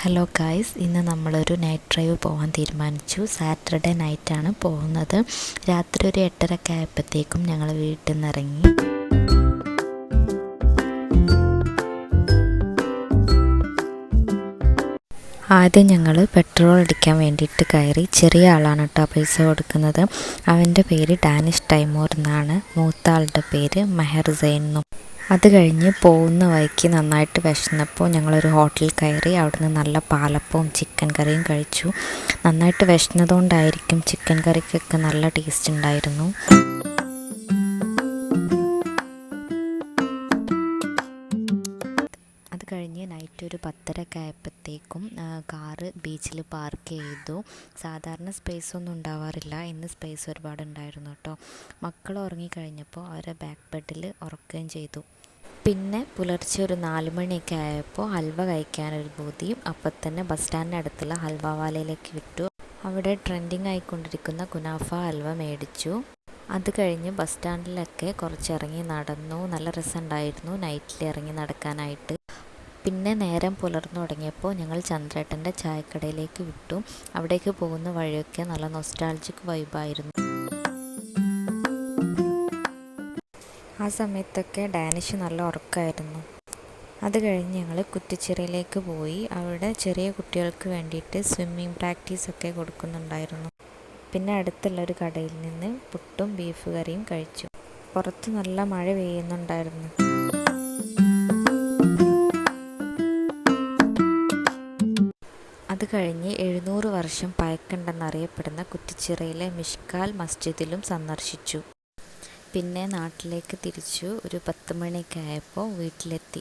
Hello guys, ഇന്ന് നമ്മളൊരു night drive പോകാൻ തീരുമാനിച്ചു. സാറ്റർഡേ നൈറ്റാണ് പോകുന്നത്. രാത്രി ഒരു 8:30 ആയപ്പോഴത്തേക്കും ഞങ്ങൾ വീട്ടിൽ നിന്ന് ഇറങ്ങി. ആദ്യം ഞങ്ങൾ പെട്രോൾ അടിക്കാൻ വേണ്ടിയിട്ട് കയറി. ചെറിയ ആളാണ് കേട്ടോ പൈസ കൊടുക്കുന്നത്. അവൻ്റെ പേര് ഡാനിഷ് ടൈമോർ എന്നാണ്. മൂത്ത ആളുടെ പേര് മെഹർസൈൻ എന്നും. അത് കഴിഞ്ഞ് പോകുന്ന വഴിക്ക് നന്നായിട്ട് വിശന്നപ്പോൾ ഞങ്ങളൊരു ഹോട്ടലിൽ കയറി. അവിടുന്ന് നല്ല പാലപ്പവും ചിക്കൻ കറിയും കഴിച്ചു. നന്നായിട്ട് വിശന്നതുകൊണ്ടായിരിക്കും ചിക്കൻ കറിക്കൊക്കെ നല്ല ടേസ്റ്റ് ഉണ്ടായിരുന്നു. അത് കഴിഞ്ഞ് നൈറ്റ് ഒരു 10:30 ആയപ്പോഴത്തേക്കും കാറ് ബീച്ചിൽ പാർക്ക് ചെയ്തു. സാധാരണ സ്പേസ് ഒന്നും ഉണ്ടാവാറില്ല, ഇന്ന് സ്പേസ് ഒരുപാട് ഉണ്ടായിരുന്നു കേട്ടോ. മക്കൾ ഉറങ്ങിക്കഴിഞ്ഞപ്പോൾ അവരെ ബാക്ക് ബെഡിൽ ഉറക്കുകയും ചെയ്തു. പിന്നെ പുലർച്ചെ ഒരു 4 മണിയൊക്കെ ആയപ്പോൾ ഹൽവ കഴിക്കാനൊരു പൂതി. അപ്പം തന്നെ ബസ് സ്റ്റാൻഡിനടുത്തുള്ള ഹൽവവാലയിലേക്ക് വിട്ടു. അവിടെ ട്രെൻഡിങ് ആയിക്കൊണ്ടിരിക്കുന്ന കുനാഫ ഹൽവ മേടിച്ചു. അത് കഴിഞ്ഞ് ബസ് സ്റ്റാൻഡിലൊക്കെ കുറച്ചിറങ്ങി നടന്നു. നല്ല രസമുണ്ടായിരുന്നു നൈറ്റിൽ ഇറങ്ങി നടക്കാനായിട്ട്. പിന്നെ നേരം പുലർന്നു തുടങ്ങിയപ്പോൾ ഞങ്ങൾ ചന്ദ്രേട്ടൻ്റെ ചായക്കടയിലേക്ക് വിട്ടു. അവിടേക്ക് പോകുന്ന വഴിയൊക്കെ നല്ല നൊസ്റ്റാൾജിക് വൈബായിരുന്നു. ആ സമയത്തൊക്കെ ഡാനിഷ് നല്ല ഉറക്കമായിരുന്നു. അത് കഴിഞ്ഞ് ഞങ്ങൾ കുറ്റിച്ചിറയിലേക്ക് പോയി. അവിടെ ചെറിയ കുട്ടികൾക്ക് വേണ്ടിയിട്ട് സ്വിമ്മിങ് പ്രാക്ടീസൊക്കെ കൊടുക്കുന്നുണ്ടായിരുന്നു. പിന്നെ അടുത്തുള്ളൊരു കടയിൽ നിന്ന് പുട്ടും ബീഫ് കറിയും കഴിച്ചു. പുറത്ത് നല്ല മഴ പെയ്യുന്നുണ്ടായിരുന്നു. അത് കഴിഞ്ഞ് 700 വർഷം പഴക്കമുണ്ടെന്നറിയപ്പെടുന്ന കുറ്റിച്ചിറയിലെ മിഷ്കാൽ മസ്ജിദിലും സന്ദർശിച്ചു. പിന്നെ നാട്ടിലേക്ക് തിരിച്ചു. ഒരു 10 മണിയൊക്കെ ആയപ്പോൾ വീട്ടിലെത്തി.